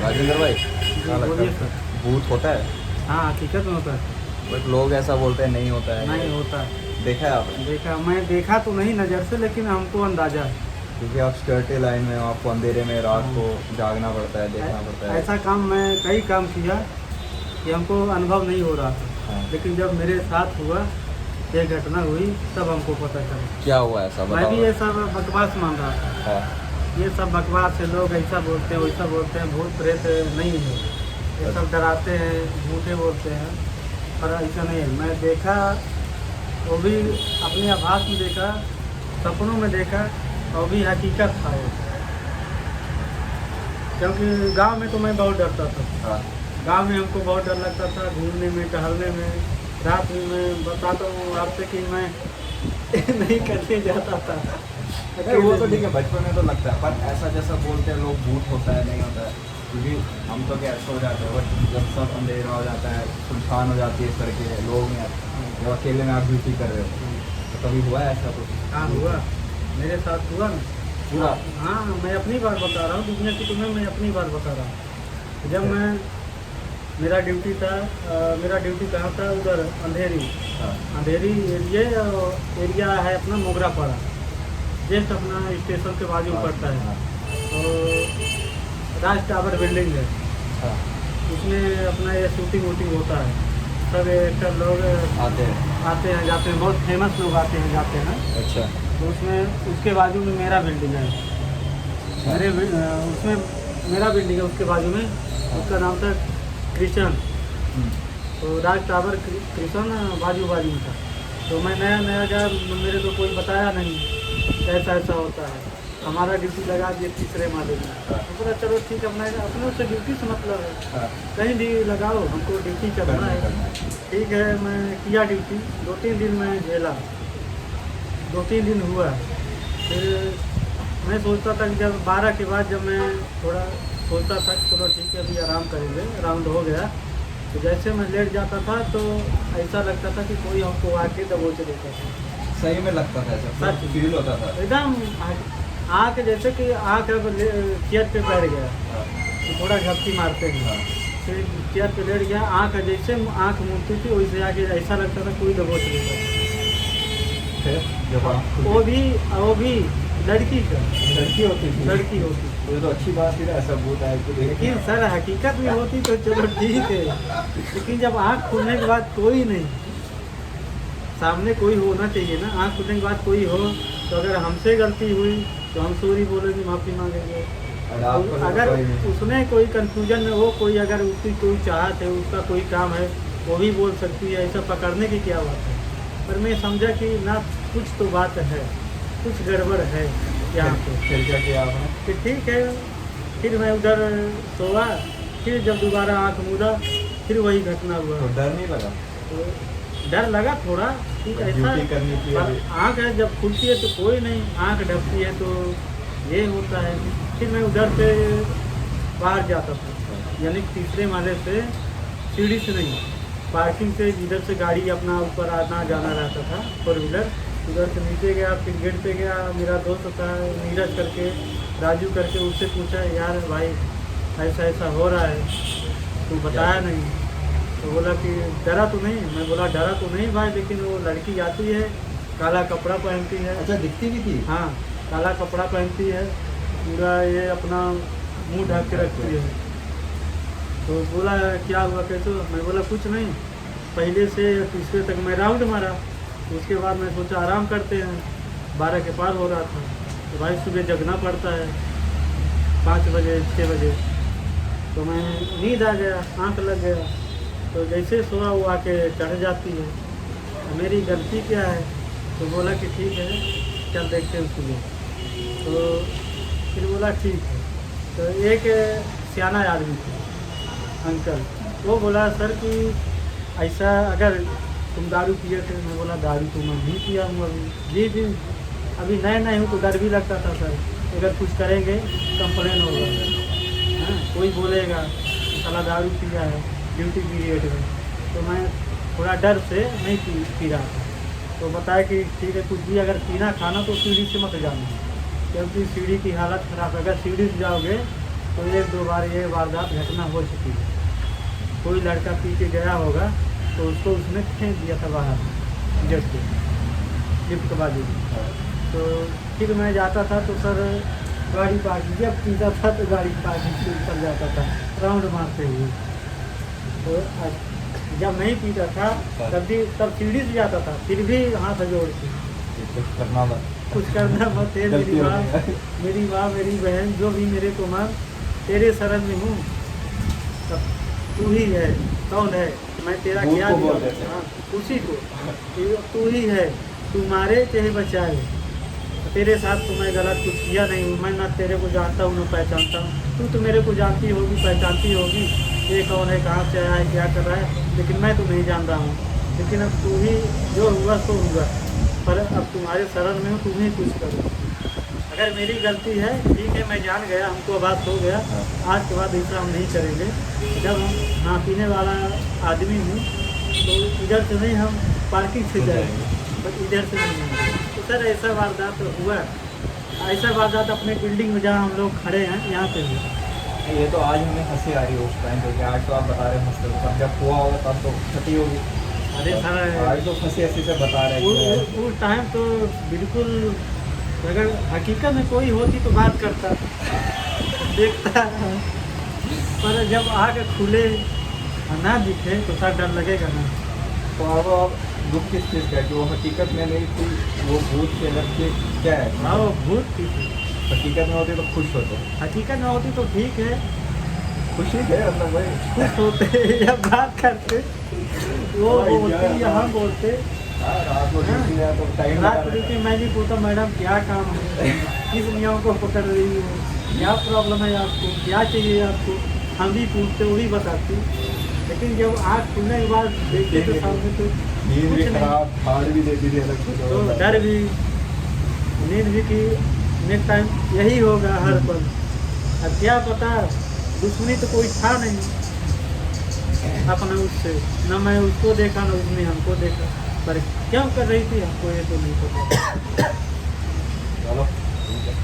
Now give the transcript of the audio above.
राजेंद्र भाई, जी, क्या लगता बोलिए है सर। भूत होता है? हाँ, हकीकत में होता है। बट लोग ऐसा बोलते हैं नहीं होता है। नहीं होता है। देखा है आपने? देखा, मैं देखा तो नहीं नज़र से, लेकिन हमको अंदाज़ा है। क्योंकि आप सिक्योरिटी लाइन में हो, आपको अंधेरे में रात हाँ। को जागना पड़ता है, देखना पड़ता है। ऐसा काम मैं कई काम किया कि हमको अनुभव नहीं हो रहा था, हाँ। लेकिन जब मेरे साथ हुआ, ये घटना हुई, तब हमको पता चला। क्या हुआ ऐसा मैं भी बताओ? ये सब बकवास मान रहा था। हाँ। ये सब बकवास है, लोग ऐसा बोलते हैं वैसा बोलते हैं, भूत प्रेत नहीं है, ये सब डराते हैं, झूठे बोलते हैं, पर ऐसा नहीं है। मैं देखा, वो भी अपने आभास में देखा, सपनों में देखा, और भी हकीकत था वो। क्योंकि गांव में तो मैं बहुत डरता था। हाँ। गांव में हमको बहुत डर लगता था, घूमने में, टहलने में। रात में मैं बताता हूँ आपसे कि मैं नहीं करने जाता था। नहीं, वो तो ठीक है, बचपन में तो लगता है, पर ऐसा जैसा बोलते हैं लोग भूत होता है नहीं होता है। क्योंकि हम तो क्या सो जाते हैं, बट जब सब अंधेरा हो जाता है, सुनसान हो जाती है सड़कें, लोग नहीं आते, जब अकेले में आप ड्यूटी कर रहे हो, तो कभी हुआ है ऐसा कुछ? हाँ हुआ, मेरे साथ हुआ ना पूरा? हाँ, मैं अपनी बात बता रहा हूँ, दुनिया की तुम्हें मैं अपनी बात बता रहा हूँ। जब मैं मेरा ड्यूटी था, मेरा ड्यूटी कहाँ था, उधर अंधेरी। हाँ। अंधेरी एरिया है अपना मोगरापाड़ा, जस्ट अपना स्टेशन के बाजू में पड़ता है। और राज टावर बिल्डिंग है, हाँ। उसमें अपना ये शूटिंग वूटिंग होता है। सब एक्टर लोग आते हैं। आते हैं जाते हैं, बहुत फेमस लोग आते हैं जाते हैं। अच्छा। तो उसमें उसके बाजू में मेरा बिल्डिंग है। उसमें मेरा बिल्डिंग है, उसके बाजू में उसका नाम था कृष्ण। तो राज टावर कृष्ण बाजू बाजू में था। तो मैं नया नया गया, मेरे को कोई बताया नहीं ऐसा ऐसा होता है। हमारा ड्यूटी लगा दिए तीसरे माले में। तो बोला चलो ठीक है, अपना अपने से ड्यूटी से मतलब है, कहीं भी लगाओ, हमको ड्यूटी करना है। ठीक है, मैं किया ड्यूटी, 2-3 दिन मैं झेला, 2-3 दिन हुआ। फिर मैं सोचता था कि जब 12 के बाद जब मैं थोड़ा सोचता था कि चलो ठीक है अभी आराम करेंगे, राउंड हो गया, तो जैसे मैं लेट जाता था तो ऐसा लगता था कि कोई हमको आके दबोच देता था। सही में लगता था ऐसा? सच फील होता था एकदम आँख, जैसे कि आँख अब चेयर पे बैठ गया, तो थोड़ा झपकी मारते हैं, फिर चेयर पे लेट गया, आँख जैसे आँख मुड़ती थी वैसे आगे ऐसा लगता था कोई दबोच देता था। फिर जब आप वो भी लड़की का, लड़की होती थी? लड़की होती। ये तो अच्छी बात थी ना, ऐसा भूत आए तो देख। लेकिन सर हकीकत में होती तो चलो ठीक है, लेकिन जब आँख खुलने के बाद कोई नहीं, सामने कोई होना चाहिए ना। आँख खुलने के बाद कोई हो, तो अगर हमसे गलती हुई तो हम सॉरी बोलेंगे, माफ़ी मांगेंगे। तो अगर उसमें कोई कंफ्यूजन में हो, कोई अगर उसकी कोई चाहत है, उसका कोई काम है, वो भी बोल सकती है, ऐसा पकड़ने की क्या बात है। पर मैं समझा कि ना कुछ तो बात है, कुछ गड़बड़ है यहाँ पे। फिर क्या किया आपने? फिर ठीक है, फिर मैं उधर सोया, फिर जब दोबारा आँख मूंदा, फिर वही घटना हुआ। तो डर नहीं लगा? तो डर लगा थोड़ा कि ऐसा, ड्यूटी करनी थी पर अभी। आँख है जब खुलती है तो कोई नहीं, आँख ढकती है तो ये होता है। फिर मैं उधर से बाहर जाता था, यानी तीसरे माले से, सीढ़ी से नहीं, पार्किंग से, जिधर से गाड़ी अपना ऊपर आना जाना रहता था, 4 व्हीलर, उधर से नीचे गया, फिर गेट पे गया। मेरा दोस्त था नीरज करके, राजू करके, उससे पूछा यार भाई ऐसा ऐसा हो रहा है, तू बताया नहीं। तो बोला कि डरा तो नहीं। मैं बोला डरा तो नहीं भाई, लेकिन वो लड़की आती है, काला कपड़ा पहनती है। अच्छा, दिखती भी थी? हाँ, काला कपड़ा पहनती है, पूरा ये अपना मुंह ढक के रखती है। तो बोला क्या हुआ कैसे? मैं बोला कुछ नहीं, पहले से तीसरे तक मैं राउंड मारा, उसके बाद मैं सोचा आराम करते हैं, 12 के पार हो रहा था। तो भाई सुबह जगना पड़ता है 5 बजे 6 बजे, तो मैं नींद आ गया, आँख लग गया। तो जैसे सोया वो आके चढ़ जाती है, तो मेरी गलती क्या है? तो बोला कि ठीक है चल देखते हैं सुबह। तो फिर बोला ठीक है। तो एक सियाना आदमी था अंकल, वो बोला सर कि ऐसा अगर तुम दारू पिए थे? मैं बोला दारू तो मैं नहीं पिया हूँ अभी। जी अभी नए नए हूँ तो डर भी लगता था सर, अगर कुछ करेंगे कंप्लेन होगा, हाँ कोई बोलेगा साला दारू पिया है ड्यूटी पीरियड में। तो मैं थोड़ा डर से नहीं पी रहा था। तो बताया कि ठीक है कुछ भी अगर पीना खाना तो सीढ़ी से मत जाना, क्योंकि सीढ़ी की हालत ख़राब है, अगर सीढ़ी से जाओगे तो 1-2 बार ये वारदात घटना हो चुकी है। कोई लड़का पी के गया होगा तो उसको उसने फेंक दिया था बाहर गेट के लिफ्ट के बाजू में। तो फिर मैं जाता था तो सर गाड़ी पार्किंग, जब पीता था तो गाड़ी पार्किंग से ऊपर जाता था राउंड मारते हुए। तो जब नहीं पीता था तब सीढ़ी से जाता था, फिर भी हाथ जोड़ के कुछ करना था, कुछ करना मत है गलती मेरी हो माँ, गई। मेरी माँ, मेरी बहन, जो भी मेरे को माँ, तेरे शरण में हूँ। तब तू ही है, कौन है, मैं तेरा भूत क्या को दिया? बोल देते हैं। हाँ, उसी को, तू ही है, तू मारे चाहे बचाए। तेरे साथ तो मैं गलत कुछ किया नहीं हूँ, मैं ना तेरे को जानता हूँ ना पहचानता हूँ। तू तो मेरे को जानती होगी, पहचानती होगी, ये कौन है, कहाँ से आया है, क्या कर रहा है, लेकिन मैं तो नहीं जान रहा हूँ। लेकिन अब तू ही, जो हुआ सो हुआ, पर अब तुम्हारे शरण में हूँ, तुम ही कुछ करो। अगर मेरी गलती है ठीक है, मैं जान गया, हमको आवाज़ हो गया, आज के बाद ऐसा हम नहीं करेंगे। जब हम हाँ पीने वाला आदमी हूँ तो इधर से नहीं, हम पार्किंग से जाएंगे, बट इधर से नहीं आएंगे। तो सर ऐसा वारदात हुआ, ऐसा वारदात अपने बिल्डिंग में जहाँ हम लोग खड़े हैं यहाँ पे भी। ये तो आज हमें हंसी आ रही है उस टाइम पे, आज तो आप बता रहे हो हंसते हो, तब जब हुआ होगा तब तो क्षति होगी। अरे सर आज तो हंसी हंसी से बता रहे हैं उस टाइम तो बिल्कुल, अगर हकीकत में कोई होती तो बात करता, देखता, पर जब आग खुले ना दिखे तो सर डर लगेगा ना। तो अब दुख किस चीज़ का है कि वो हकीकत में नहीं थी, वो भूत के अलग के क्या है? हाँ वो भूत की थी, हकीकत में होती तो खुश होते, हकीकत में होती तो ठीक है, खुशी है मतलब भाई। खुश होते या बात करते, वो बोलते या हम बोलते। हाँ, रात को ड्यूटी है तो टाइम रात ड्यूटी मैं भी पूछता, मैडम क्या काम है, किस नियम को पकड़ रही हो, क्या प्रॉब्लम है आपको, क्या चाहिए आपको, हम भी पूछते, वो भी बताती। लेकिन जब आँख खुलने के बाद देखते तो सामने तो नींद भी कुछ नहीं। खराब, हार्ड भी देती थी अलग से तो डर भी, नींद भी कि नेक्स्ट टाइम यही होगा हर पल। अब क्या पता, दुश्मनी तो कोई था नहीं अपने उससे, न मैं उसको देखा न उसने हमको देखा, पर क्यों कर रही थी हमको ये तो नहीं पता। चलो ठीक है।